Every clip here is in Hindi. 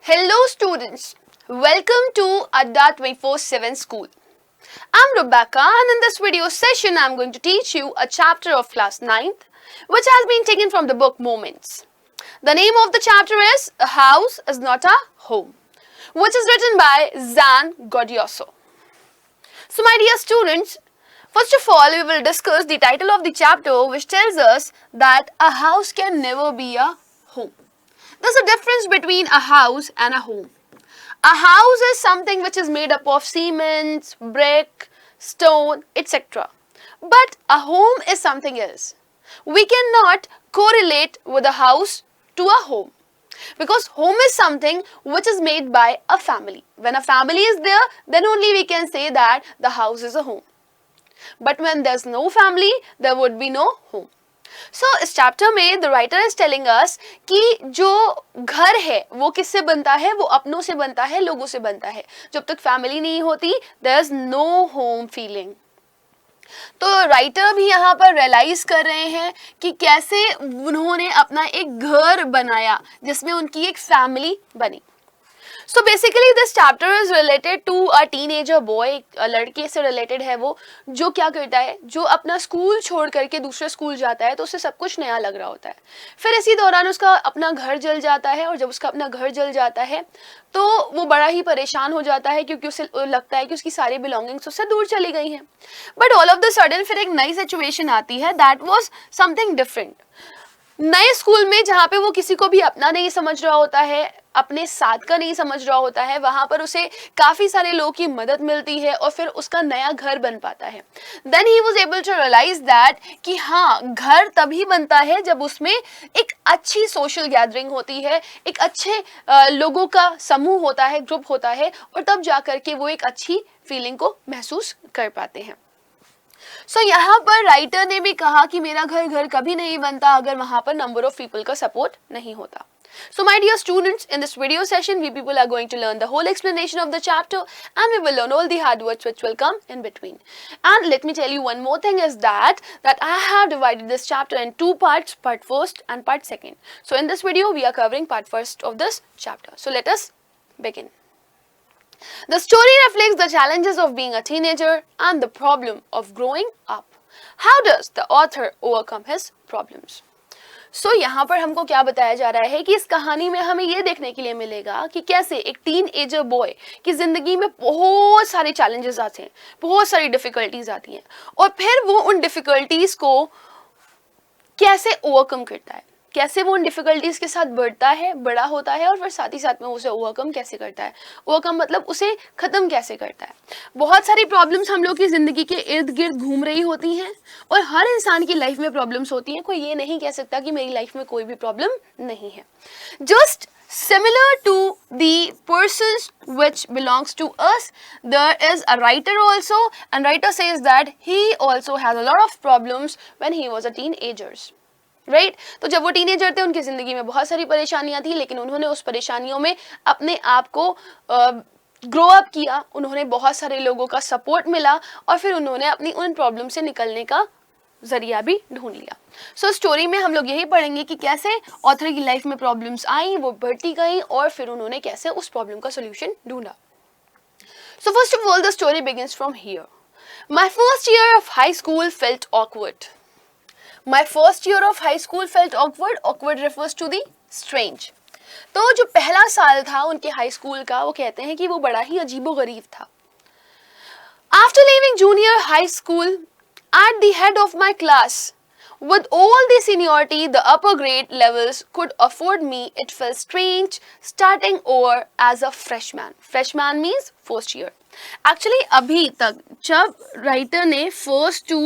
Hello students, welcome to Adda 24/7 School. I'm Rebecca and in this video session I'm going to teach you a chapter of class 9th which has been taken from the book Moments. The name of the chapter is A House is Not a Home, which is written by Zan Godioso. So my dear students, first of all we will discuss the title of the chapter which tells us that a house can never be a home. There's a difference between a house and a home. A house is something which is made up of cement, brick, stone, etc. But a home is something else. We cannot correlate with a house to a home. Because home is something which is made by a family. When a family is there, then only we can say that the house is a home. But when there's no family, there would be no home. So इस चैप्टर में the writer is telling us कि जो घर है वो किससे बनता है, वो अपनों से बनता है, लोगों से बनता है. जब तक फैमिली नहीं होती there is no home feeling. तो राइटर भी यहाँ पर रियलाइज कर रहे हैं कि कैसे उन्होंने अपना एक घर बनाया जिसमें उनकी एक फैमिली बनी. So basically this chapter is related to a teenager boy, लड़के से related है वो, जो क्या करता है, जो अपना स्कूल छोड़ करके दूसरे स्कूल जाता है तो उसे सब कुछ नया लग रहा होता है. फिर इसी दौरान उसका अपना घर जल जाता है और जब उसका अपना घर जल जाता है तो वो बड़ा ही परेशान हो जाता है क्योंकि उसे लगता है कि उसकी सारी बिलोंगिंग्स उससे दूर चली गई हैं. But all of the sudden फिर एक नई सिचुएशन आती है, दैट वाज समथिंग डिफरेंट. नए स्कूल में जहाँ पे वो किसी को भी अपना नहीं समझ रहा होता है, अपने साथ का नहीं समझ रहा होता है, वहां पर उसे काफी सारे लोगों की मदद मिलती है और फिर उसका नया घर बन पाता है. Then he was able to realise that कि हाँ, घर तभी बनता है जब उसमें एक अच्छी सोशल गैदरिंग होती है, एक अच्छे लोगों का समूह होता है, ग्रुप होता है, और तब जाकर के वो एक अच्छी फीलिंग को महसूस कर पाते हैं. सो यहाँ पर राइटर ने भी कहा कि मेरा घर घर कभी नहीं बनता अगर वहां पर नंबर ऑफ पीपल का सपोर्ट नहीं होता. So my dear students, in this video session we people are going to learn the whole explanation of the chapter and we will learn all the hard words which will come in between. And let me tell you one more thing is that I have divided this chapter in two parts, part first and part second. So in this video we are covering part first of this chapter. So let us begin. The story reflects the challenges of being a teenager and the problem of growing up. How does the author overcome his problems? So यहाँ पर हमको क्या बताया जा रहा है कि इस कहानी में हमें ये देखने के लिए मिलेगा कि कैसे एक टीन एजर बॉय की जिंदगी में बहुत सारे चैलेंजेस आते हैं, बहुत सारी डिफिकल्टीज आती हैं और फिर वो उन डिफिकल्टीज को कैसे ओवरकम करता है, कैसे वो उन डिफिकल्टीज के साथ बढ़ता है, बड़ा होता है और फिर साथ ही साथ में उसे ओवरकम कैसे करता है. ओवरकम मतलब उसे खत्म कैसे करता है. बहुत सारी प्रॉब्लम्स हम लोग की जिंदगी के इर्द गिर्द घूम रही होती हैं और हर इंसान की लाइफ में प्रॉब्लम्स होती हैं. कोई ये नहीं कह सकता कि मेरी लाइफ में कोई भी प्रॉब्लम नहीं है. Just similar to the persons which belongs to us, there is a writer also, and writer says that he also has a lot of problems when he was a teenager. Right तो जब वो टीनेजर थे उनकी जिंदगी में बहुत सारी परेशानियां थी, लेकिन उन्होंने उस परेशानियों में अपने आप को ग्रो अप किया, उन्होंने बहुत सारे लोगों का सपोर्ट मिला और फिर उन्होंने अपनी उन प्रॉब्लम से निकलने का जरिया भी ढूंढ लिया. सो स्टोरी में हम लोग यही पढ़ेंगे कि कैसे ऑथर की लाइफ में प्रॉब्लम्स आई, वो बढ़ती गई और फिर उन्होंने कैसे उस प्रॉब्लम का सोल्यूशन ढूंढा. So first of all the story begins from here. My first year of high school felt awkward. My first year of high school felt awkward. Awkward refers to the strange. तो जो पहला साल था उनके हाई स्कूल का, वो कहते हैं कि वो बड़ा ही अजीबोगरीब था. After leaving junior high school at the head of my class, with all the seniority the upper grade levels could afford me, it felt strange starting over as a freshman. Freshman means first year. Actually अभी तक जब राइटर ने फर्स्ट टू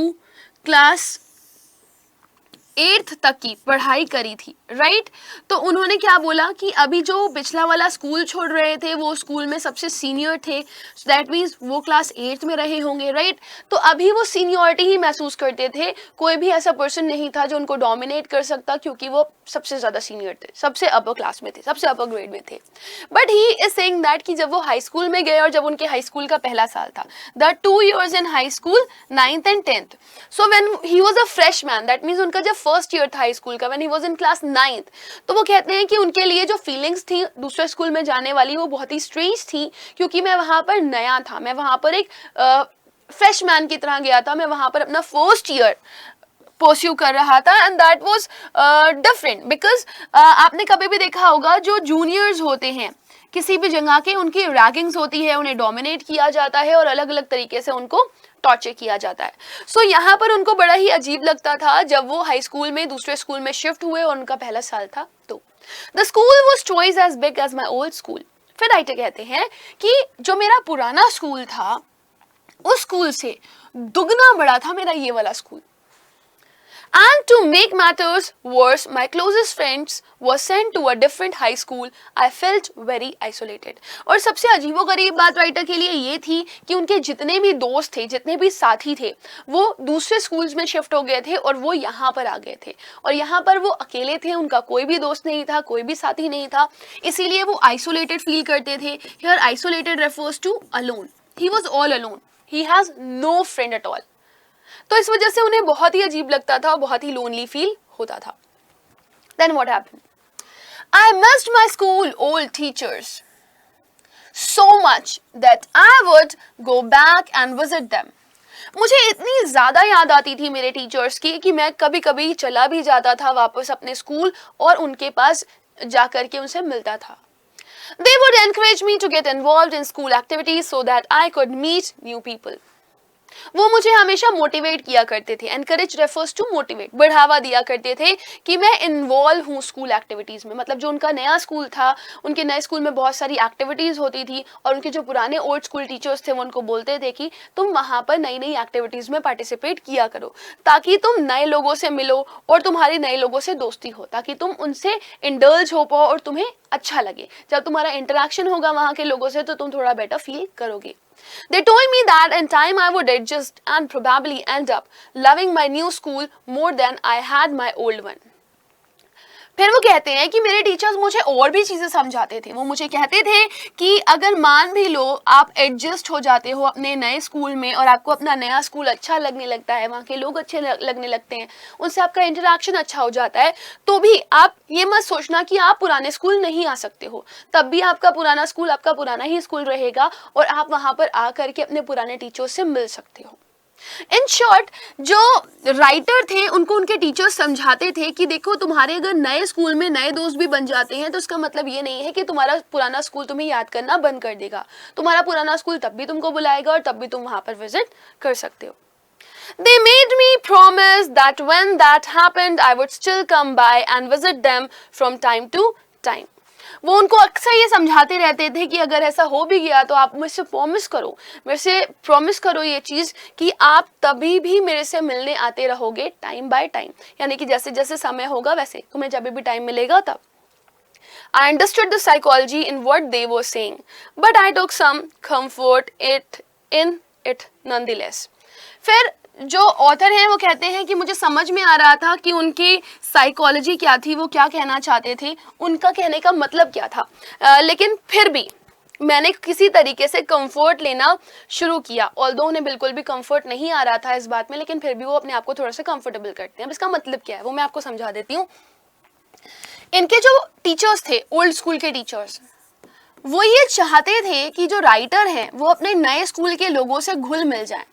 क्लास 8th तक की पढ़ाई करी थी, राइट तो उन्होंने क्या बोला कि अभी जो पिछला वाला स्कूल छोड़ रहे थे वो स्कूल में सबसे सीनियर थे, सो दैट मीन्स वो क्लास 8th में रहे होंगे, राइट तो अभी वो सीनियरिटी ही महसूस करते थे. कोई भी ऐसा पर्सन नहीं था जो उनको डोमिनेट कर सकता क्योंकि वो सबसे ज्यादा सीनियर थे, सबसे अपर क्लास में थे, सबसे अपर ग्रेड में थे. But he is saying that कि जब वो हाई स्कूल में गए और जब उनके हाई स्कूल का पहला साल था, the 2 years in high school 9th and 10th, so when he was a freshman, that means उनका जब फर्स्ट ईयर था हाई स्कूल का, when he was in class 9th, तो वो कहते हैं कि उनके लिए जो फीलिंग्स थी दूसरे स्कूल में जाने वाली वो बहुत ही स्ट्रेंज थी, क्योंकि मैं वहाँ पर नया था, मैं वहाँ पर एक फ्रेशमैन की तरह गया था, मैं वहाँ पर अपना फर्स्ट ईयर परस्यू कर रहा था, and that was different because आपने कभी भी देखा होगा जो जूनियर्स होते हैं किसी भी जगह के, उनकी रैगिंग्स होती है, उन्हें डोमिनेट किया जाता है और अलग अलग तरीके से उनको टॉर्चर किया जाता है. सो यहाँ पर उनको बड़ा ही अजीब लगता था जब वो हाई स्कूल में दूसरे स्कूल में शिफ्ट हुए और उनका पहला साल था. तो the school was twice as big as my old school. फिर राइटर कहते हैं कि जो मेरा पुराना स्कूल था उस स्कूल से दुगना बड़ा था मेरा ये वाला school. And to make matters worse, my closest friends were sent to a different high school. I felt very isolated. और सबसे अजीबोगरीब बात राइटर के लिए ये थी कि उनके जितने भी दोस्त थे, जितने भी साथी थे, वो दूसरे स्कूल्स में शिफ्ट हो गए थे और वो यहाँ पर आ गए थे. और यहाँ पर वो अकेले थे, उनका कोई भी दोस्त नहीं था, कोई भी साथी नहीं था, इसीलिए वो आइसोलेटेड फील करते थे. Here isolated refers to alone. He was all alone. He has no friend at all. तो इस वजह से उन्हें बहुत ही अजीब लगता था और बहुत ही लोनली फील होता था. Then what happened? I missed my school old teachers so much that I would go back and visit them. मुझे इतनी ज़्यादा याद आती थी मेरे टीचर्स की कि मैं कभी कभी चला भी जाता था वापस अपने स्कूल और उनके पास जा कर के उनसे मिलता था. They would encourage me to get involved in school activities so that I could meet new people. वो मुझे हमेशा मोटिवेट किया करते थे. एनकरेज रेफर्स टू मोटिवेट, बढ़ावा दिया करते थे कि मैं इन्वॉल्व हूँ स्कूल एक्टिविटीज में. मतलब जो उनका नया स्कूल था, उनके नए स्कूल में बहुत सारी एक्टिविटीज होती थी और उनके जो पुराने ओल्ड स्कूल टीचर्स थे वो उनको बोलते थे कि तुम वहाँ पर नई नई एक्टिविटीज में पार्टिसिपेट किया करो ताकि तुम नए लोगों से मिलो और तुम्हारी नए लोगों से दोस्ती हो, ताकि तुम उनसे इंडल्ज हो पाओ और तुम्हें अच्छा लगे. जब तुम्हारा इंटरेक्शन होगा वहाँ के लोगों से तो तुम थोड़ा बेटर फील करोगे. They told me that in time I would adjust and probably end up loving my new school more than I had my old one. फिर वो कहते हैं कि मेरे टीचर्स मुझे और भी चीज़ें समझाते थे. वो मुझे कहते थे कि अगर मान भी लो आप एडजस्ट हो जाते हो अपने नए स्कूल में और आपको अपना नया स्कूल अच्छा लगने लगता है, वहाँ के लोग अच्छे लगने लगते हैं, उनसे आपका इंटरेक्शन अच्छा हो जाता है, तो भी आप ये मत सोचना कि आप पुराने स्कूल नहीं आ सकते हो. तब भी आपका पुराना स्कूल आपका पुराना ही स्कूल रहेगा और आप वहाँ पर आ करके अपने पुराने टीचर्स से मिल सकते हो. इन शॉर्ट, जो राइटर थे उनको उनके टीचर्स समझाते थे कि देखो तुम्हारे अगर नए स्कूल में नए दोस्त भी बन जाते हैं तो इसका मतलब ये नहीं है कि तुम्हारा पुराना स्कूल तुम्हें याद करना बंद कर देगा. तुम्हारा पुराना स्कूल तब भी तुमको बुलाएगा और तब भी तुम वहां पर विजिट कर सकते हो. They made me promise that when that happened I would still come by and visit them from time to time. वो उनको अक्सर ये समझाते रहते थे कि अगर ऐसा हो भी गया तो आप मुझसे प्रॉमिस करो ये चीज़ कि आप तभी भी मेरे से मिलने आते रहोगे टाइम बाय टाइम, यानी कि जैसे जैसे समय होगा वैसे तुम्हें जब भी टाइम मिलेगा तब. I understood the psychology in what they were saying, but I took some comfort in it nonetheless. फिर जो ऑथर हैं वो कहते हैं कि मुझे समझ में आ रहा था कि उनकी साइकोलॉजी क्या थी, वो क्या कहना चाहते थे, उनका कहने का मतलब क्या था, लेकिन फिर भी मैंने किसी तरीके से कंफर्ट लेना शुरू किया. ऑल्दो उन्हें बिल्कुल भी कंफर्ट नहीं आ रहा था इस बात में, लेकिन फिर भी वो अपने आप को थोड़ा सा कंफर्टेबल करते हैं. अब इसका मतलब क्या है वो मैं आपको समझा देती हूँ. इनके जो टीचर्स थे, ओल्ड स्कूल के टीचर्स, वो ये चाहते थे कि जो राइटर हैं वो अपने नए स्कूल के लोगों से घुल मिल जाएं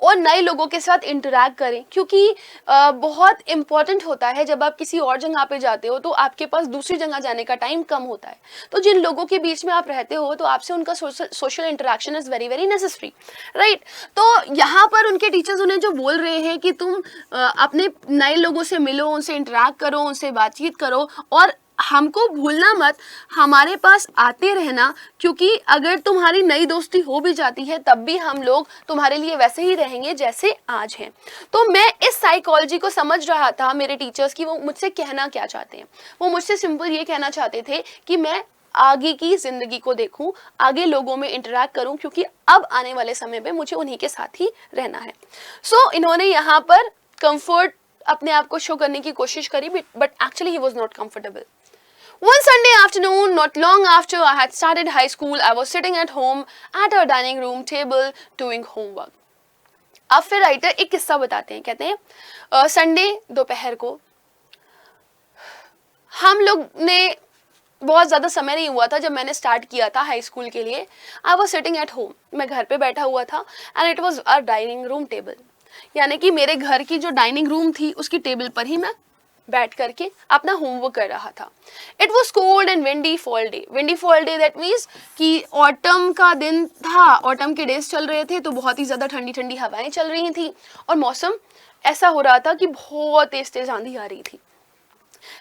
और नए लोगों के साथ इंटरैक्ट करें, क्योंकि बहुत इम्पॉर्टेंट होता है जब आप किसी और जगह पे जाते हो तो आपके पास दूसरी जगह जाने का टाइम कम होता है. तो जिन लोगों के बीच में आप रहते हो तो आपसे उनका social interaction is very very necessary, right. तो यहाँ पर उनके टीचर्स उन्हें जो बोल रहे हैं कि तुम अपने नए लोगों से मिलो, उनसे इंटरैक्ट करो, उनसे बातचीत करो और हमको भूलना मत, हमारे पास आते रहना, क्योंकि अगर तुम्हारी नई दोस्ती हो भी जाती है तब भी हम लोग तुम्हारे लिए वैसे ही रहेंगे जैसे आज हैं. तो मैं इस साइकोलॉजी को समझ रहा था मेरे टीचर्स की वो मुझसे कहना क्या चाहते हैं. वो मुझसे सिंपल ये कहना चाहते थे कि मैं आगे की ज़िंदगी को देखूं, आगे लोगों में इंटरैक्ट करूं, क्योंकि अब आने वाले समय में मुझे उन्हीं के साथ ही रहना है. सो इन्होंने यहाँ पर कंफर्ट अपने आप को शो करने की कोशिश करी, but actually he was not comfortable. One Sunday afternoon, not long after I had started high school, I was sitting at home at our dining room table doing homework. अब फिर राइटर एक किस्सा बताते हैं. कहते हैं संडे दोपहर को हम लोग ने बहुत ज़्यादा समय नहीं हुआ था जब मैंने स्टार्ट किया था हाई स्कूल के लिए। I was sitting at home, मैं घर पे बैठा हुआ था and it was a dining room table, यानी कि मेरे घर की जो डाइनिंग रूम थी उसकी टेबल पर ही मैं बैठ करके अपना होमवर्क कर रहा था। It was cold and windy fall day. Windy fall day that means कि ऑटम का दिन था, ऑटम के डेज चल रहे थे, तो बहुत ही ज़्यादा ठंडी ठंडी हवाएं चल रही थी और मौसम ऐसा हो रहा था कि बहुत तेज तेज आंधी आ रही थी।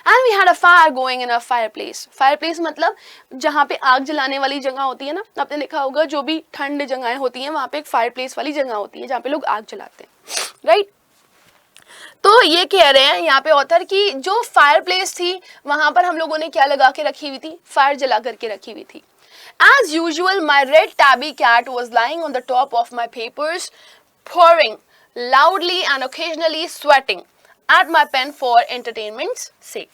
And we had a fire going in a fireplace. Fireplace मतलब जहाँ पे आग जलाने वाली जगह होती है ना, आपने देखा होगा जो भी ठंड जगहें होती हैं वहाँ पे एक फायर प्लेस वाली जगह होती है जहाँ पे लोग आग जलाते हैं, राइट। तो ये कह रहे हैं यहाँ पे ऑथर की जो फायर प्लेस थी वहां पर हम लोगों ने क्या लगा के रखी हुई थी, फायर जला करके रखी हुई थी। As usual, my red tabby cat was lying on the top of my papers, purring loudly and occasionally sweating at my pen for entertainment's sake.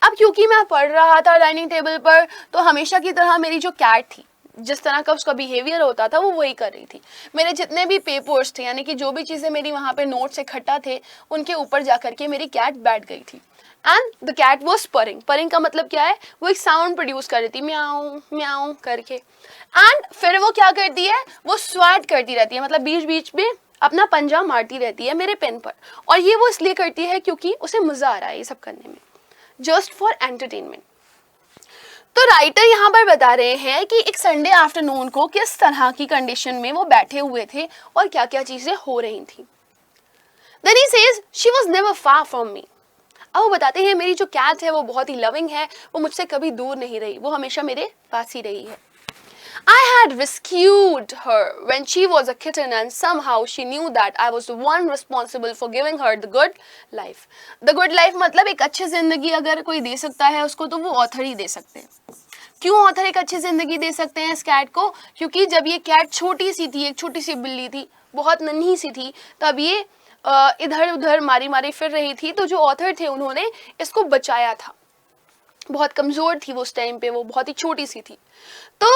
अब क्योंकि मैं पढ़ रहा था डाइनिंग टेबल पर, तो हमेशा की तरह मेरी जो कैट थी, जिस तरह का उसका बिहेवियर होता था वो वही कर रही थी। मेरे जितने भी पेपर्स थे, यानी कि जो भी चीज़ें मेरी वहाँ पे नोट्स इकट्ठा थे, उनके ऊपर जा करके मेरी कैट बैठ गई थी। And the cat was purring. Purring का मतलब क्या है, वो एक साउंड प्रोड्यूस कर रही थी, म्याऊं म्याऊं करके। एंड फिर वो क्या करती है, वो स्वैट करती रहती है, मतलब बीच बीच में अपना पंजा मारती रहती है मेरे पेन पर। और ये वो इसलिए करती है क्योंकि उसे मजा आ रहा है ये सब करने में, जस्ट फॉर एंटरटेनमेंट। तो राइटर यहाँ पर बता रहे हैं कि एक संडे आफ्टरनून को किस तरह की कंडीशन में वो बैठे हुए थे और क्या क्या चीजें हो रही थी। Then he says, she was never far from me. अब वो बताते हैं मेरी जो कैट है वो बहुत ही लविंग है, वो मुझसे कभी दूर नहीं रही, वो हमेशा मेरे पास ही रही है। I had rescued her when she was a kitten and somehow she knew that I was the one responsible for giving her the good life. The good life मतलब एक अच्छी जिंदगी अगर कोई दे सकता है उसको तो वो ऑथर ही दे सकते हैं। क्यों ऑथर एक अच्छी जिंदगी दे सकते हैं इस कैट को? क्योंकि जब ये कैट छोटी सी थी, एक छोटी सी बिल्ली थी, बहुत नन्ही सी थी, तब ये इधर उधर मारी मारी फिर रही थी, तो जो ऑथर थे उन्होंने इसको बचाया था। बहुत कमजोर थी वो उस टाइम पे, वो बहुत ही छोटी सी थी। तो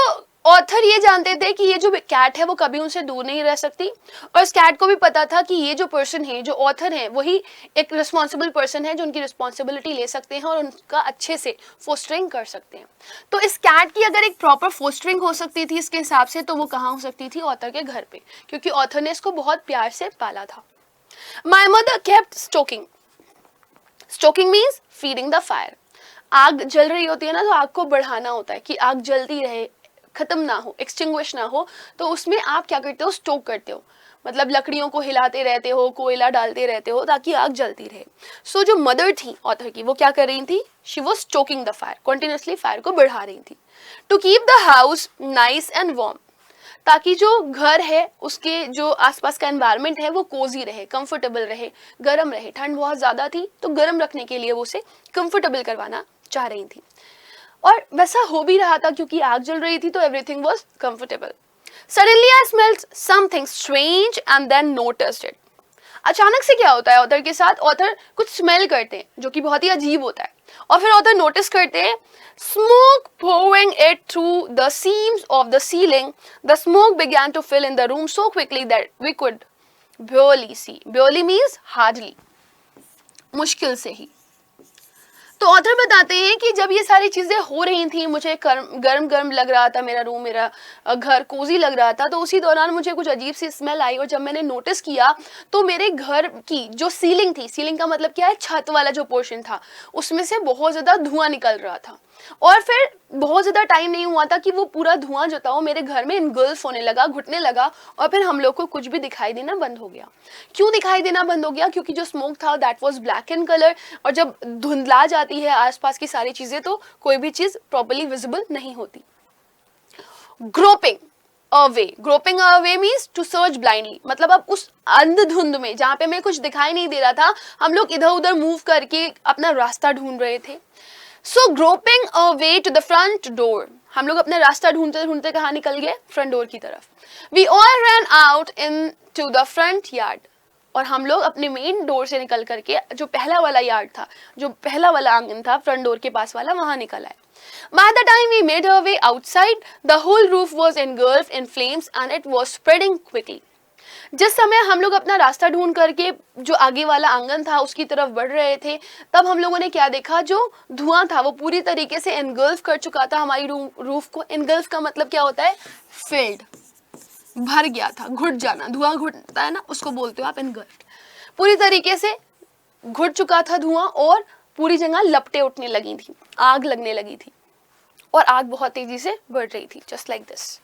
ऑथर ये जानते थे कि ये जो कैट है वो कभी उनसे दूर नहीं रह सकती, और इस कैट को भी पता था कि ये जो पर्सन है, जो ऑथर है, वही एक रिस्पॉन्सिबल पर्सन है जो उनकी रिस्पॉन्सिबिलिटी ले सकते हैं और उनका अच्छे से फोस्टरिंग कर सकते हैं। तो इस कैट की अगर एक प्रॉपर फोस्टरिंग हो सकती थी इसके हिसाब से, तो वो कहाँ हो सकती थी? ऑथर के घर पे, क्योंकि ऑथर ने इसको बहुत प्यार से पाला था। My mother kept stoking. Stoking means feeding the fire. आग जल रही होती है ना, तो आग को बढ़ाना होता है कि आग जलती रहे, खत्म ना हो, एक्सटिंग्विश ना हो। तो उसमें आप क्या करते हो? स्टोक करते हो, मतलब लकड़ियों को हिलाते रहते हो, कोयला डालते रहते हो ताकि आग जलती रहे। सो जो मदर थी ऑथर की, वो क्या कर रही थी? She was stoking the fire, continuously fire को बढ़ा रही थी। To keep the house nice and warm, ताकि जो घर है उसके जो आसपास का एनवायरनमेंट है वो कोजी रहे, कंफर्टेबल रहे, गर्म रहे। ठंड बहुत ज़्यादा थी तो गर्म रखने के लिए वो उसे कंफर्टेबल करवाना चाह रही थी, और वैसा हो भी रहा था क्योंकि आग जल रही थी तो everything was comfortable. Suddenly I smelled something strange and then noticed it. अचानक से क्या होता है ऑथर के साथ? ऑथर कुछ स्मेल करते हैं जो कि बहुत ही अजीब होता है, और फिर ऑथर नोटिस करते हैं smoke pouring it through the seams of the ceiling. The smoke began to fill in the room so quickly that we could barely see. Barely means hardly, मुश्किल से ही। तो ऑथर बताते हैं कि जब ये सारी चीज़ें हो रही थी, मुझे गरम गरम लग रहा था मेरा रूम, मेरा घर कोजी लग रहा था, तो उसी दौरान मुझे कुछ अजीब सी स्मेल आई, और जब मैंने नोटिस किया तो मेरे घर की जो सीलिंग थी, सीलिंग का मतलब क्या है? छत वाला जो पोर्शन था, उसमें से बहुत ज़्यादा धुआं निकल रहा था। और फिर बहुत ज़्यादा टाइम नहीं हुआ था कि वो पूरा धुआं जो था वो मेरे घर में इनगल्फ होने लगा, घुटने लगा, और फिर हम लोग को कुछ भी दिखाई देना बंद हो गया। क्यों दिखाई देना बंद हो गया? क्योंकि जो स्मोक था that was black in colour, और जब धुंधला जाती है आसपास की सारी चीज़ें तो कोई भी चीज़ प्रॉपर्ली विजिबल नहीं होती। Groping away, groping away means to search blindly, मतलब अब उस अंधधुंध में जहाँ पे हमें कुछ दिखाई नहीं दे रहा था, हम लोग इधर उधर मूव करके अपना रास्ता ढूंढ रहे थे। So groping a way to the front door, हम लोग अपना रास्ता ढूंढते ढूंढते कहाँ निकल गए? फ्रंट डोर की तरफ। We all ran out into the front yard, और हम लोग अपने मेन डोर से निकल करके जो पहला वाला यार्ड था, जो पहला वाला आंगन था फ्रंट डोर के पास वाला, वहां निकल आए। By the time we made our way outside, the whole roof was engulfed in flames and it was spreading quickly. जिस समय हम लोग अपना रास्ता ढूंढ करके जो आगे वाला आंगन था उसकी तरफ बढ़ रहे थे, तब हम लोगों ने क्या देखा, जो धुआं था वो पूरी तरीके से एनगल्फ कर चुका था हमारी रूफ को। एनगल्फ का मतलब क्या होता है, फिल्ड, भर गया था, घुट जाना, धुआं घुटता है ना, उसको बोलते हो आप एनगल्फ। पूरी तरीके से घुट चुका था धुआं और पूरी जगह लपटें उठने लगी थी, आग लगने लगी थी और आग बहुत तेजी से बढ़ रही थी, just like this.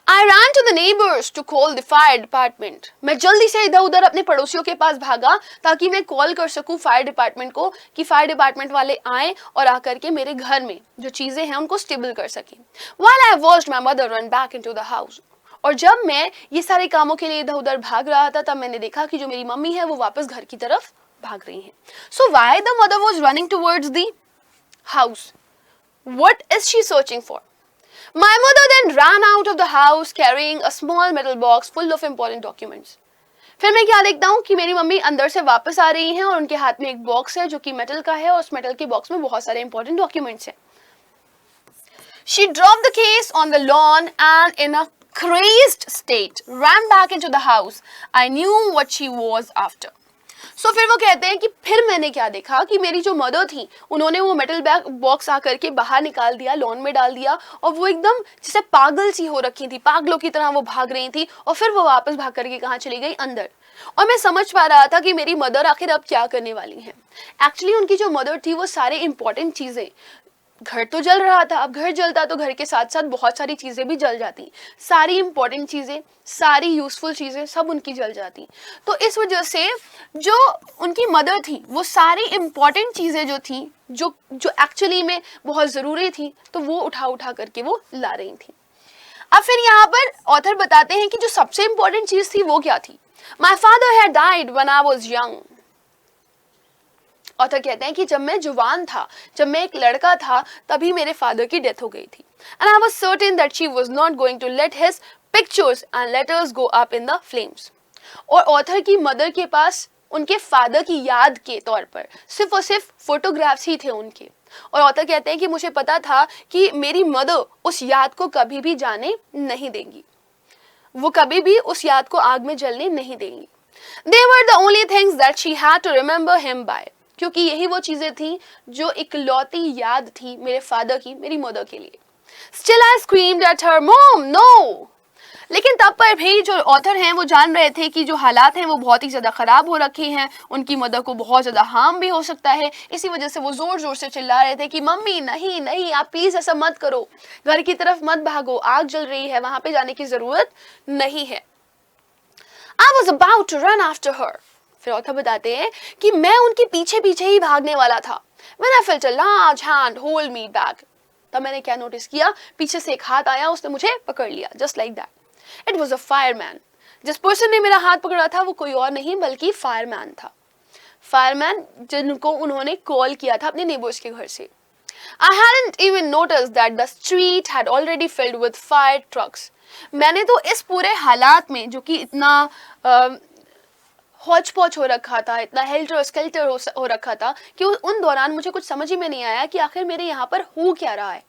I ran to the neighbors to call the fire department. मैं जल्दी से इधर उधर अपने पड़ोसियों के पास भागा ताकि मैं कॉल कर सकूं फायर डिपार्टमेंट को, कि फायर डिपार्टमेंट वाले आए और आकर के मेरे घर में जो चीजें हैं उनको स्टेबल कर सकें। While I watched my mother run back into the house. और जब मैं ये सारे कामों के लिए इधर उधर भाग रहा था, तब मैंने देखा कि जो मेरी मम्मी है वो वापस घर की तरफ भाग रही हैं। So why the mother was running towards the house? What is she searching for? My mother then ran out of the house carrying a small metal box full of important documents. फिर मैं क्या देखता हूँ कि मेरी मम्मी अंदर से वापस आ रही हैं और उनके हाथ में एक बॉक्स है जो कि मेटल का है और उस मेटल के बॉक्स में बहुत सारे इंपॉर्टेंट डॉक्यूमेंट्स हैं। She dropped the case on the lawn and in a crazed state ran back into the house. I knew what she was after. So फिर वो कहते हैं कि फिर मैंने क्या देखा कि मेरी जो मदर थी उन्होंने वो मेटल बैग बॉक्स आकर के बाहर निकाल दिया, लॉन में डाल दिया और वो एकदम जैसे पागल सी हो रखी थी, पागलों की तरह वो भाग रही थी और फिर वो वापस भाग करके कहाँ चली गई, अंदर। और मैं समझ पा रहा था कि मेरी मदर आखिर अब क्या करने वाली है। एक्चुअली उनकी जो मदर थी वो सारे इंपॉर्टेंट चीजें, घर तो जल रहा था, अब घर जलता तो घर के साथ साथ बहुत सारी चीजें भी जल जाती, सारी इंपॉर्टेंट चीजें, सारी यूजफुल चीजें सब उनकी जल जाती। तो इस वजह से जो उनकी मदर थी वो सारी इंपॉर्टेंट चीजें जो थी, जो जो एक्चुअली में बहुत जरूरी थी, तो वो उठा उठा करके वो ला रही थी। अब फिर यहाँ पर ऑथर बताते हैं कि जो सबसे इंपॉर्टेंट चीज थी वो क्या थी। My father had died when I was young. Author कहते हैं कि जब मैं जुवान था, जब मैं एक लड़का था, तभी मेरे फादर की डेथ हो गई थी। And I was certain that she was not going to let his pictures and letters go up in the flames. और ऑथर की मदर के पास उनके फादर की याद के तौर पर सिर्फ और सिर्फ फोटोग्राफ्स ही थे उनके। और ऑथर कहते हैं कि मुझे पता था कि मेरी मदर उस याद को कभी भी जाने नहीं देंगी, वो कभी भी उस याद को आग में जलने नहीं देंगी। They were the only things that she had to remember him by. क्योंकि यही वो चीजें थी जो इकलौती याद थी मेरे फादर की मेरी मदर के लिए। Still I screamed at her, Mom, no! लेकिन तब पर भी जो ऑथर हैं वो जान रहे थे कि जो हालात हैं वो बहुत ही ज़्यादा ख़राब हो रखे हैं, उनकी मदर को बहुत ज़्यादा हार्म भी हो सकता है। इसी वजह से वो ज़ोर ज़ोर से चिल्ला रहे थे कि मम्मी नहीं नहीं, आप प्लीज़ ऐसा मत करो, घर की तरफ मत भागो, आग जल रही है, वहाँ पे जाने की ज़रूरत नहीं है। I was about to run after her. फिर ऑथर बताते हैं कि मैं उनके पीछे पीछे ही भागने वाला था। When I felt a large hand hold me back. तब मैंने क्या नोटिस किया, पीछे से एक हाथ आया, उसने मुझे पकड़ लिया, just like that. It was a fireman. जिस पर्सन ने मेरा हाथ पकड़ा था वो कोई और नहीं बल्कि फायरमैन था। फायरमैन जिनको उन्होंने कॉल किया था अपने नेबर्स के घर से। I hadn't even noticed that the street had already filled with fire trucks. मैंने तो इस पूरे हालात में जो कि इतना हौच पौच हो रखा था, इतना हेल्टर स्केल्टर हो रखा था कि उन दौरान मुझे कुछ समझ ही में नहीं आया कि आखिर मेरे यहाँ पर हो क्या रहा है।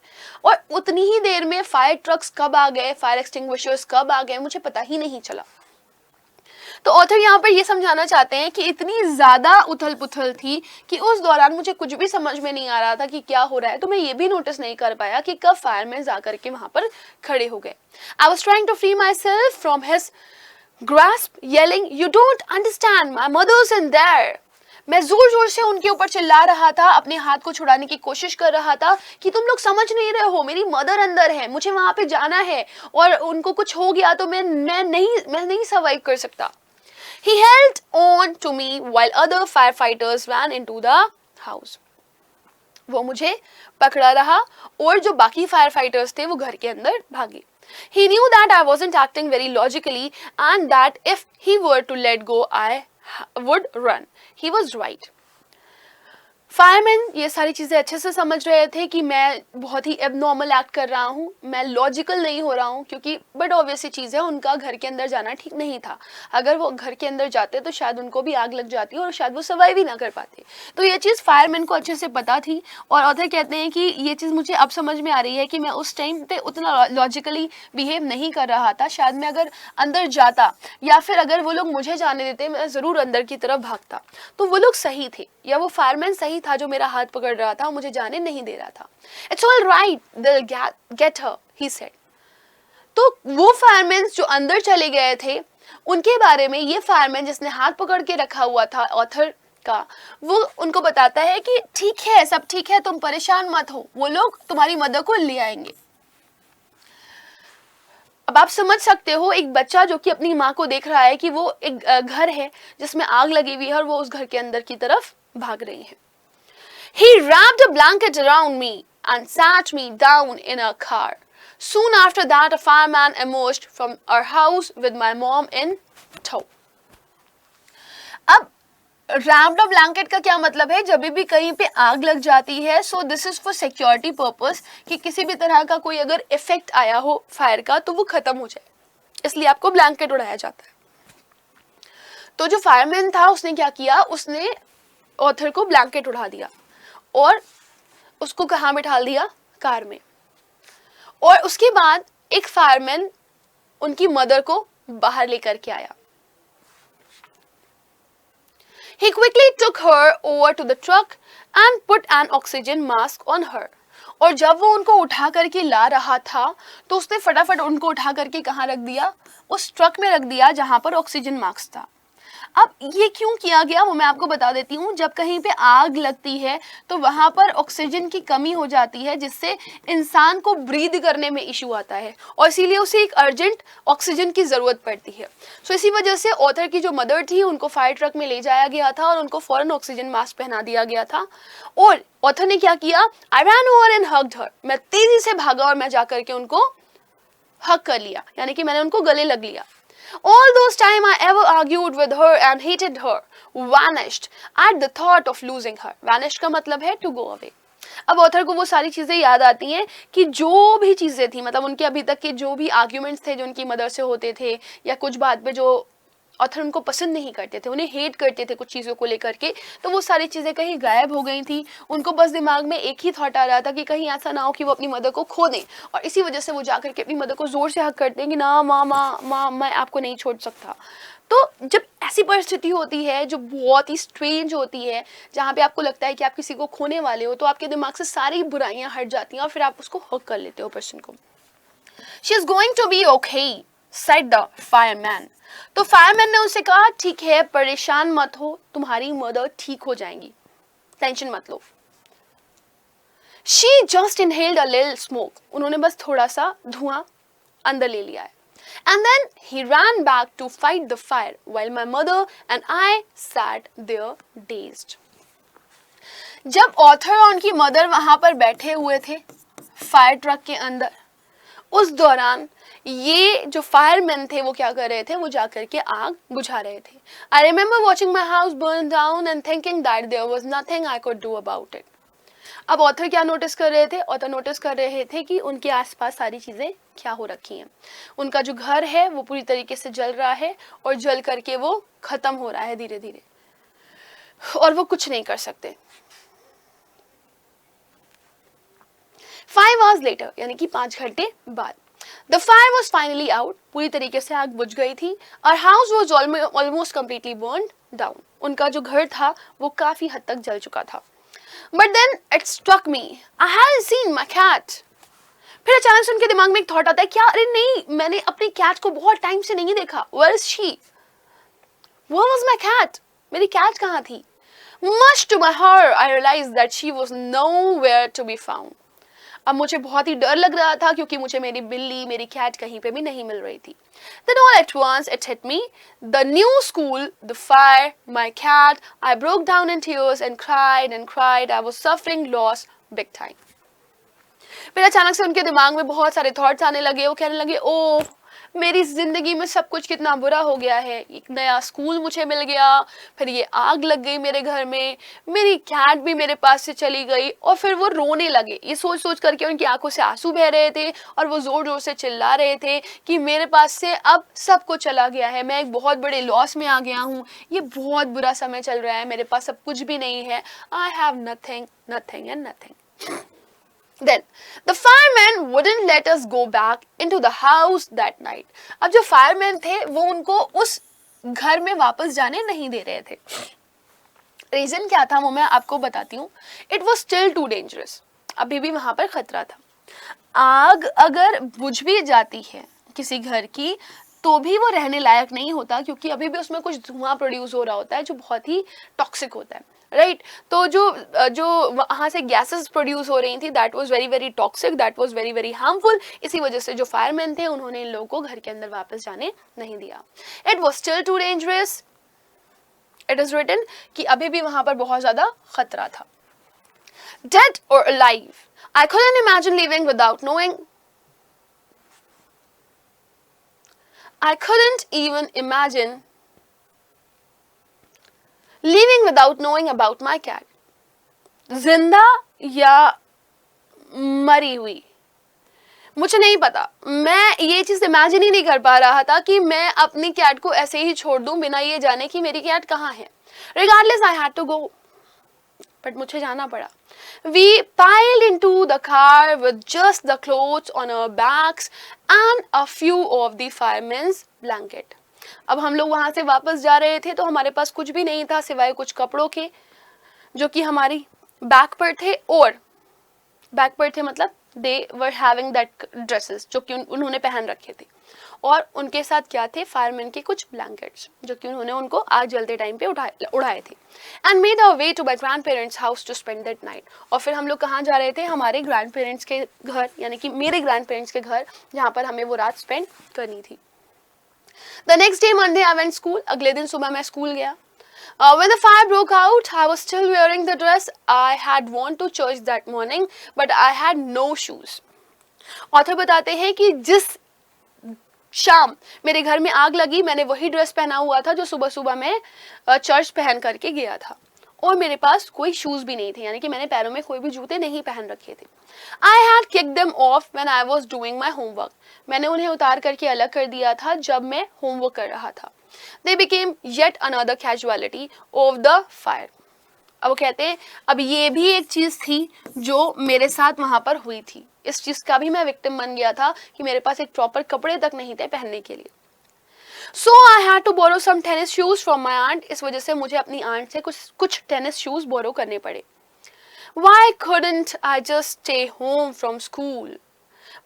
और उतनी ही देर में फायर ट्रक्स कब आ गए, फायर एक्सटिंग्विशर्स कब आ गए, मुझे पता ही नहीं चला। तो ऑथर यहाँ पर ये समझाना चाहते हैं कि इतनी ज़्यादा उथल पुथल थी कि उस दौरान मुझे कुछ भी समझ में नहीं आ रहा था कि क्या हो रहा है। तो मैं ये भी नोटिस नहीं कर पाया कि कब फायरमैन जाकर के वहाँ पर खड़े हो गए। I was trying to free myself from his grasp, yelling, "You don't understand, my mother's in there." मैं जोर जोर से उनके ऊपर चिल्ला रहा था, अपने हाथ को छुड़ाने की कोशिश कर रहा था कि तुम लोग समझ नहीं रहे हो, मेरी मदर अंदर है, मुझे वहां पे जाना है और उनको कुछ हो गया तो मैं नहीं सर्वाइव कर सकता। He held on to me while other firefighters ran into the house. वो मुझे पकड़ा रहा और जो बाकी फायर फाइटर्स थे वो घर के अंदर भागे। He knew that I wasn't acting very logically and that if he were to let go, I would run. He was right. Fireman ये सारी चीज़ें अच्छे से समझ रहे थे कि मैं बहुत ही एबनॉर्मल एक्ट कर रहा हूँ, मैं लॉजिकल नहीं हो रहा हूँ, क्योंकि बट ऑब्वियस चीज़ है, उनका घर के अंदर जाना ठीक नहीं था। अगर वो घर के अंदर जाते तो शायद उनको भी आग लग जाती और शायद वो सर्वाइव ही ना कर पाते। तो ये चीज़ फायरमैन को अच्छे से पता थी और ऑथर कहते हैं कि ये चीज़ मुझे अब समझ में आ रही है कि मैं उस टाइम पे उतना लॉजिकली बिहेव नहीं कर रहा था। शायद मैं अगर अंदर जाता या फिर अगर वो लोग मुझे जाने देते, मैं ज़रूर अंदर की तरफ भागता। तो वो लोग सही थे या वो फायरमैन सही था जो मेरा हाथ पकड़ रहा था, मुझे जाने नहीं दे रहा था। It's all right, they'll get her, he said. तो वो फायरमैन जो अंदर चले गए थे, उनके बारे में ये फायरमैन जिसने हाथ पकड़ के रखा हुआ था ऑथर का, वो उनको बताता है कि ठीक है, सब ठीक है, तुम परेशान मत हो, वो लोग तुम्हारी मदद को ले आएंगे। अब आप समझ सकते हो एक बच्चा जो कि अपनी माँ को देख रहा है कि वो एक घर है जिसमें आग लगी हुई है और वो उस घर के अंदर की तरफ भाग रही है। He wrapped a blanket around me and sat me down in a car. Soon after that, a fireman emerged from our house with my mom in tow. अब wrapped a blanket का क्या मतलब है? जब भी कहीं पे आग लग जाती है, so this is for security purpose, कि किसी भी तरह का कोई अगर इफेक्ट आया हो फायर का तो वो खत्म हो जाए, इसलिए आपको ब्लैंकेट उड़ाया जाता है। तो जो फायरमैन था उसने क्या किया, उसने ऑथर को ब्लैंकेट उड़ा दिया और उसको कहाँ बिठा दिया, कार में। और उसके बाद एक फायरमैन उनकी मदर को बाहर लेकर के आया। He quickly took her over to the truck and put an oxygen mask on her. और जब वो उनको उठा करके ला रहा था तो उसने फटाफट उनको उठा करके कहाँ रख दिया, उस ट्रक में रख दिया जहां पर ऑक्सीजन मास्क था। अब ये क्यों किया गया वो मैं आपको बता देती हूँ। जब कहीं पे आग लगती है तो वहां पर ऑक्सीजन की कमी हो जाती है, जिससे इंसान को ब्रीद करने में इशू आता है और इसीलिए उसे एक अर्जेंट ऑक्सीजन की जरूरत पड़ती है। सो इसी वजह से ऑथर की जो मदर थी उनको फायर ट्रक में ले जाया गया था और उनको फौरन ऑक्सीजन मास्क पहना दिया गया था। और ऑथर ने क्या किया, आई रैन ओवर एंड हग्ड हर, मैं तेजी से भागा और मैं जाकर के उनको हग कर लिया, यानी कि मैंने उनको गले लग लिया। All those time I ever argued with her and hated her vanished at the thought of losing her. Vanished का मतलब है to go away. अब ऑथर को वो सारी चीज़ें याद आती हैं कि जो भी चीज़ें थी, मतलब उनके अभी तक के जो भी आर्ग्यूमेंट्स थे जो उनकी मदर से होते थे या कुछ बात पे जो ऑथर उनको पसंद नहीं करते थे, उन्हें हेट करते थे कुछ चीज़ों को लेकर के, तो वो सारी चीज़ें कहीं गायब हो गई थी। उनको बस दिमाग में एक ही थॉट आ रहा था कि कहीं ऐसा ना हो कि वो अपनी मदर को खो दें, और इसी वजह से वो जाकर के अपनी मदर को ज़ोर से हक करते हैं कि ना माँ माँ माँ, मैं आपको नहीं छोड़ सकता। तो जब ऐसी परिस्थिति होती है जो बहुत ही स्ट्रेंज होती है, जहाँ पे आपको लगता है कि आप किसी को खोने वाले हो, तो आपके दिमाग से सारी बुराइयाँ हट जाती हैं और फिर आप उसको हक कर लेते हो पर्सन को। She is going to be okay, said the fireman. तो फायरमैन ने उसे कहा ठीक है, परेशान मत हो, तुम्हारी मदर ठीक हो जाएंगी, टेंशन मत लो। She just inhaled a little smoke. उन्होंने बस थोड़ा सा धुआं अंदर ले लिया है। And then he ran back to fight the fire while my mother and I sat there dazed. जब ऑथर और उनकी मदर वहां पर बैठे हुए थे फायर ट्रक के अंदर, उस दौरान ये जो फायरमैन थे वो क्या कर रहे थे, वो जाकर के आग बुझा रहे थे। I remember watching my house burn down and thinking that there was nothing I could do about it. अब ऑथर क्या नोटिस कर रहे थे, ऑथर नोटिस कर रहे थे कि उनके आसपास सारी चीज़ें क्या हो रखी हैं। उनका जो घर है वो पूरी तरीके से जल रहा है और जल करके वो खत्म हो रहा है धीरे धीरे, और वो कुछ नहीं कर सकते। 5 hours later, यानी कि 5 घंटे बाद, The fire was finally out. पूरी तरीके से आग बुझ गई थी। Our house was almost completely burned down. उनका जो घर था वो काफी हद तक जल चुका था। But then it struck me, I hadn't seen my cat. फिर अचानक से उनके दिमाग में एक थॉट आता है, क्या, अरे नहीं, मैंने अपनी कैट को बहुत टाइम से नहीं देखा। Where is she? Where was my cat? मेरी कैट कहाँ थी? Much to my horror, I realized that she was nowhere to be found. अब मुझे बहुत ही डर लग रहा था क्योंकि मुझे मेरी बिल्ली, मेरी कैट कहीं पे भी नहीं मिल रही थी। Then all at once it hit me, the new school, the fire, my cat, I broke down in tears and cried and cried. I was suffering loss big time. फिर अचानक से उनके दिमाग में बहुत सारे थॉट्स आने लगे। वो कहने लगे, ओह मेरी ज़िंदगी में सब कुछ कितना बुरा हो गया है, एक नया स्कूल मुझे मिल गया, फिर ये आग लग गई मेरे घर में, मेरी कैट भी मेरे पास से चली गई। और फिर वो रोने लगे, ये सोच सोच करके उनकी आंखों से आंसू बह रहे थे और वो ज़ोर ज़ोर से चिल्ला रहे थे कि मेरे पास से अब सब कुछ चला गया है, मैं एक बहुत बड़े लॉस में आ गया हूँ, ये बहुत बुरा समय चल रहा है, मेरे पास सब कुछ भी नहीं है, I have nothing, nothing and nothing. Then the firemen wouldn't let us go back into the house that night. अब जो firemen थे वो उनको उस घर में वापस जाने नहीं दे रहे थे। रीजन क्या था वो मैं आपको बताती हूँ। It was still too dangerous. अभी भी वहाँ पर खतरा था। आग अगर बुझ भी जाती है किसी घर की तो भी वो रहने लायक नहीं होता, क्योंकि अभी भी उसमें कुछ धुआं प्रोड्यूस हो रहा होता है जो बहुत ही टॉक्सिक होता है, राइट। तो जो वहाँ से गैसेस प्रोड्यूस हो रही थी that was very very toxic, that was very very harmful. इसी वजह से जो फायरमैन थे उन्होंने इन लोगों को घर के अंदर वापस जाने नहीं दिया। It was still too dangerous, it is written कि अभी भी वहाँ पर बहुत ज़्यादा खतरा था। डेड और alive, I couldn't imagine living without knowing. I couldn't even imagine living without knowing about my cat. जिंदा या मरी हुई मुझे नहीं पता, मैं ये चीज इमेजिन ही नहीं कर पा रहा था कि मैं अपनी कैट को ऐसे ही छोड़ दूं बिना ये जाने कि मेरी कैट कहाँ है। Regardless, I had to go. But मुझे जाना पड़ा। We piled into the car with just the clothes on our backs and a few of the firemen's blanket. अब हम लोग वहाँ से वापस जा रहे थे तो हमारे पास कुछ भी नहीं था सिवाय कुछ कपड़ों के जो कि हमारी बैक पर थे, और बैक पर थे मतलब they were having that dresses जो कि उन्होंने पहन रखे थे, और उनके साथ क्या थे, फायरमैन के कुछ ब्लैंकेट्स जो कि उन्होंने उनको आग जलते टाइम पे उड़ाए थे। And made our way to my grandparents house to spend that night. और फिर हम लोग कहाँ जा रहे थे, हमारे ग्रैंड पेरेंट्स के घर, यानी कि मेरे ग्रैंड पेरेंट्स के घर, जहाँ पर हमें वो रात स्पेंड करनी थी। The next day Monday I went school. अगले दिन सुबह मैं स्कूल गया। When the fire broke out, I was still wearing the dress I had worn to church that morning, but I had no shoes. Author बताते हैं कि जिस शाम मेरे घर में आग लगी मैंने वही ड्रेस पहना हुआ था जो सुबह सुबह मैं चर्च पहन करके गया था, और मेरे पास कोई शूज भी नहीं थे, यानी कि मैंने पैरों में कोई भी जूते नहीं पहन रखे थे। I had kicked them of when I was doing my homework. मैंने उन्हें उतार करके अलग कर दिया था जब मैं होमवर्क कर रहा था। They became yet another casualty of the fire. अब वो कहते हैं अब ये भी एक चीज थी जो मेरे साथ वहां पर हुई थी, इस चीज का भी मैं विक्टिम बन गया था कि मेरे पास एक प्रॉपर कपड़े तक नहीं थे पहनने के लिए। So I had to borrow some tennis shoes from my aunt. इस वजह से मुझे अपनी आंट से कुछ टेनिस शूज बोरो करने पड़े। Why couldn't I just stay home from school?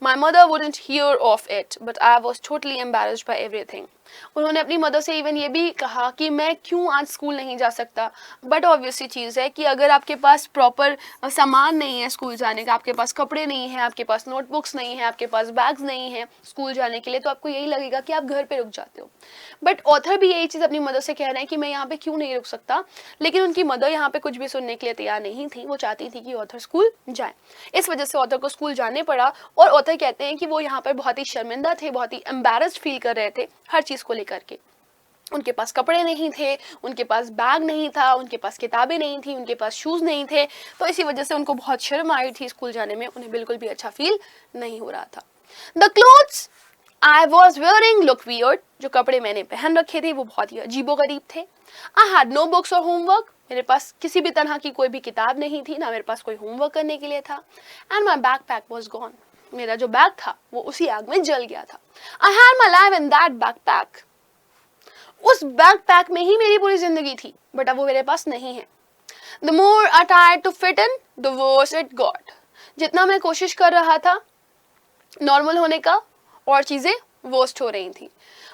My mother wouldn't hear of it, but I was totally embarrassed by everything. उन्होंने अपनी मदर से इवन ये भी कहा कि मैं क्यों आज स्कूल नहीं जा सकता, बट ऑब्वियसली चीज़ है कि अगर आपके पास प्रॉपर सामान नहीं है स्कूल जाने का, आपके पास कपड़े नहीं है, आपके पास नोटबुक्स नहीं है, आपके पास बैग्स नहीं है स्कूल जाने के लिए, तो आपको यही लगेगा कि आप घर पे रुक जाते हो। बट ऑथर भी यही चीज़ अपनी मदर से कह रहे हैं कि मैं यहाँ पे क्यों नहीं रुक सकता, लेकिन उनकी मदर यहाँ पे कुछ भी सुनने के लिए तैयार नहीं थी। वो चाहती थी कि ऑथर स्कूल जाए, इस वजह से ऑथर को स्कूल जाने पड़ा। और ऑथर कहते हैं कि वो यहाँ पर बहुत ही शर्मिंदा थे, बहुत ही एम्बैरेस्ड फील कर रहे थे हर चीज़ को लेकर के। उनके पास कपड़े नहीं थे, उनके पास बैग नहीं था, उनके पास किताबें नहीं थी, उनके पास शूज़ नहीं थे, तो इसी वजह से उनको बहुत शर्म आई थी स्कूल जाने में, उन्हें बिल्कुल भी अच्छा फील नहीं हो रहा था। The clothes I was wearing look weird. जो कपड़े मैंने पहन रखे थे वो बहुत ही अजीबोगरीब थे। आई हैड नो बुक्स और होमवर्क। मेरे पास किसी भी तरह की कोई भी किताब नहीं थी, ना मेरे पास कोई होमवर्क करने के लिए था। And my backpack was gone. मेरा जो बैग था वो उसी आग में जल गया था। I had my life in that backpack. उस बैकपैक में ही मेरी पूरी जिंदगी थी, बट अब वो मेरे पास नहीं है। The more I tried to fit in the worse it got. जितना मैं कोशिश कर रहा था नॉर्मल होने का, और चीजें वर्स्ट हो रही थी।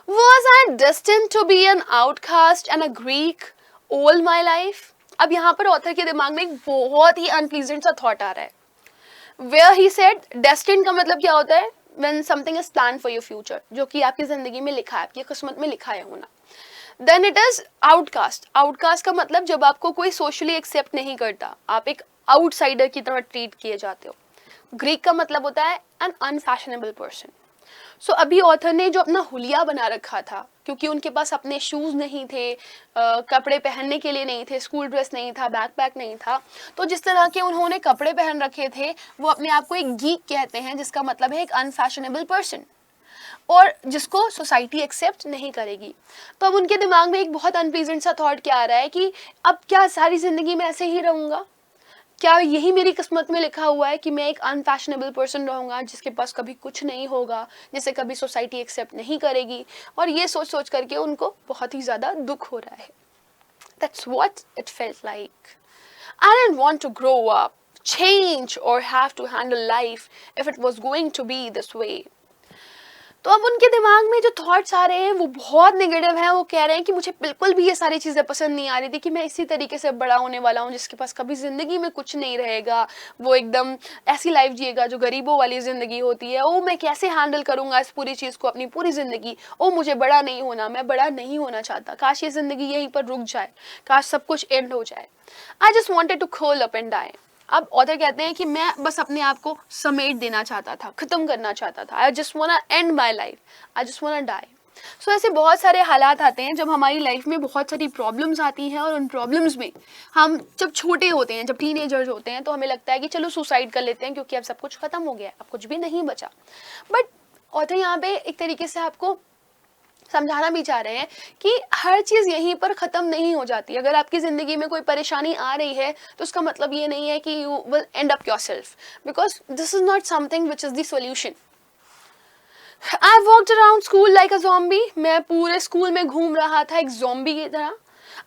Was I destined to be an outcast and a Greek all my life? अब यहाँ पर ऑथर के दिमाग में एक बहुत ही अनप्लीजेंट सा थॉट आ रहा है। Where he said destined का मतलब क्या होता है? When something is planned for your future, जो कि आपकी जिंदगी में लिखा है, आपकी किस्मत में लिखा है होना। Then it is outcast. Outcast का मतलब जब आपको कोई socially accept नहीं करता, आप एक outsider की तरह ट्रीट किए जाते हो। ग्रीक का मतलब होता है an unfashionable person. सो अभी ऑथर ने जो अपना हुलिया बना रखा था, क्योंकि उनके पास अपने शूज़ नहीं थे, कपड़े पहनने के लिए नहीं थे, स्कूल ड्रेस नहीं था, बैकपैक नहीं था, तो जिस तरह के उन्होंने कपड़े पहन रखे थे वो अपने आप को एक गीक कहते हैं, जिसका मतलब है एक अनफैशनेबल पर्सन, और जिसको सोसाइटी एक्सेप्ट नहीं करेगी। तो अब उनके दिमाग में एक बहुत अनप्लीजेंट सा थॉट क्या आ रहा है कि अब क्या सारी ज़िंदगी में ऐसे ही रहूँगा? क्या यही मेरी किस्मत में लिखा हुआ है कि मैं एक अनफैशनेबल पर्सन रहूँगा, जिसके पास कभी कुछ नहीं होगा, जिसे कभी सोसाइटी एक्सेप्ट नहीं करेगी? और ये सोच सोच करके उनको बहुत ही ज़्यादा दुख हो रहा है। That's what it felt like. I didn't want to grow up, change or have to handle life if it was going to be this way. तो अब उनके दिमाग में जो थॉट्स आ रहे हैं वो बहुत नेगेटिव हैं। वो कह रहे हैं कि मुझे बिल्कुल भी ये सारी चीज़ें पसंद नहीं आ रही थी कि मैं इसी तरीके से बड़ा होने वाला हूँ, जिसके पास कभी ज़िंदगी में कुछ नहीं रहेगा, वो एकदम ऐसी लाइफ जिएगा जो गरीबों वाली ज़िंदगी होती है। ओ मैं कैसे हैंडल करूँगा इस पूरी चीज़ को, अपनी पूरी ज़िंदगी? ओ मुझे बड़ा नहीं होना, मैं बड़ा नहीं होना चाहता, काश ये ज़िंदगी यहीं पर रुक जाए, काश सब कुछ एंड हो जाए। I just wanted to curl up and die. अब ऑथर कहते हैं कि मैं बस अपने आप को समेट देना चाहता था, खत्म करना चाहता था। I just want to end my life, I just want to die. So ऐसे बहुत सारे हालात आते हैं जब हमारी लाइफ में बहुत सारी प्रॉब्लम्स आती हैं, और उन प्रॉब्लम्स में हम जब छोटे होते हैं, जब टीनेजर्स होते हैं, तो हमें लगता है कि चलो सुसाइड कर लेते हैं क्योंकि अब सब कुछ खत्म हो गया है, अब कुछ भी नहीं बचा। बट ऑथर यहाँ पे एक तरीके से आपको समझाना भी चाह रहे हैं कि हर चीज़ यहीं पर ख़त्म नहीं हो जाती। अगर आपकी ज़िंदगी में कोई परेशानी आ रही है तो उसका मतलब ये नहीं है कि you will and up yourself, because this is not something which is the solution. I walked around school like a zombie. मैं पूरे स्कूल में घूम रहा था एक ज़ॉम्बी की तरह।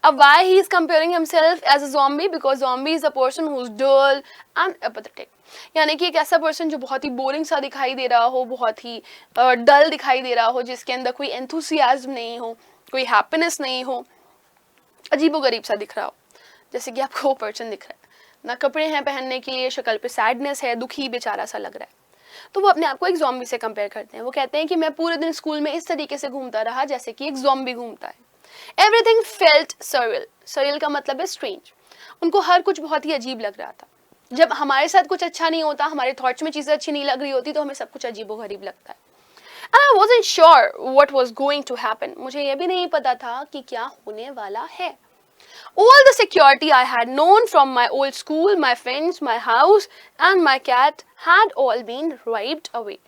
अब why he is comparing himself as a zombie? Because zombie is a person who's dull and apathetic. यानी कि एक ऐसा पर्सन जो बहुत ही बोरिंग सा दिखाई दे रहा हो, बहुत ही डल दिखाई दे रहा हो, जिसके अंदर कोई एंथुसियाज्म नहीं हो, कोई हैप्पीनेस नहीं हो, अजीबोगरीब सा दिख रहा हो, जैसे कि आपको वो पर्सन दिख रहा है। ना कपड़े हैं पहनने के लिए, शक्ल पे सैडनेस है, दुखी बेचारा सा लग रहा है। तो वो अपने आप को एक ज़ॉम्बी से कंपेयर करते हैं। वो कहते हैं कि मैं पूरे दिन स्कूल में इस तरीके से घूमता रहा जैसे कि एक ज़ॉम्बी घूमता है। Everything felt surreal. Surreal का मतलब है strange. उनको हर कुछ बहुत ही अजीब लग रहा था। जब हमारे साथ कुछ अच्छा नहीं होता, हमारे थॉट्स में चीज़ें अच्छी नहीं लग रही होती, तो हमें सब कुछ अजीबोगरीब लगता है। And I wasn't sure what was going to happen. मुझे ये भी नहीं पता था कि क्या होने वाला है। All the security I had known from my old school, my friends, my house and my cat had all been wiped away.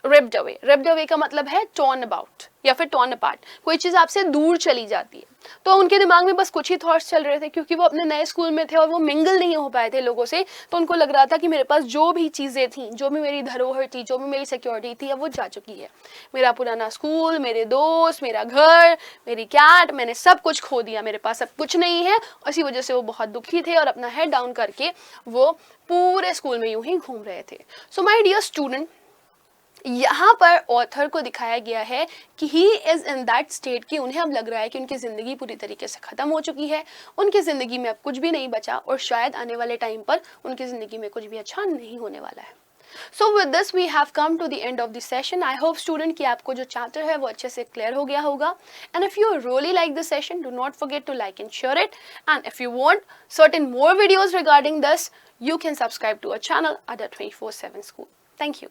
Ripped away, ripped away का मतलब है टॉर्न अबाउट या फिर टॉर्न अपार्ट। कोई चीज़ आपसे दूर चली जाती है। तो उनके दिमाग में बस कुछ ही थॉट्स चल रहे थे, क्योंकि वो अपने नए स्कूल में थे और वो मिंगल नहीं हो पाए थे लोगों से। तो उनको लग रहा था कि मेरे पास जो भी चीज़ें थी, जो भी मेरी धरोहर थी, जो भी मेरी सिक्योरिटी थी, अब वो जा चुकी है। मेरा पुराना स्कूल, मेरे दोस्त, मेरा घर, मेरी कैट, मैंने सब कुछ खो दिया, मेरे पास अब कुछ नहीं है। इसी वजह से वो बहुत दुखी थे और अपना हेड डाउन करके वो पूरे स्कूल में यूं ही घूम रहे थे। सो माय डियर स्टूडेंट, यहाँ पर ऑथर को दिखाया गया है कि he is in that state कि उन्हें अब लग रहा है कि उनकी ज़िंदगी पूरी तरीके से ख़त्म हो चुकी है, उनकी ज़िंदगी में अब कुछ भी नहीं बचा, और शायद आने वाले टाइम पर उनकी ज़िंदगी में कुछ भी अच्छा नहीं होने वाला है। So with this we have come to the end of the session. I hope student कि आपको जो चैप्टर है वो अच्छे से क्लियर हो गया होगा। And if you really like this session, do not forget to like and share it. And if you want certain more videos regarding this, you can subscribe to our channel, Adda 24/7 School. Thank you.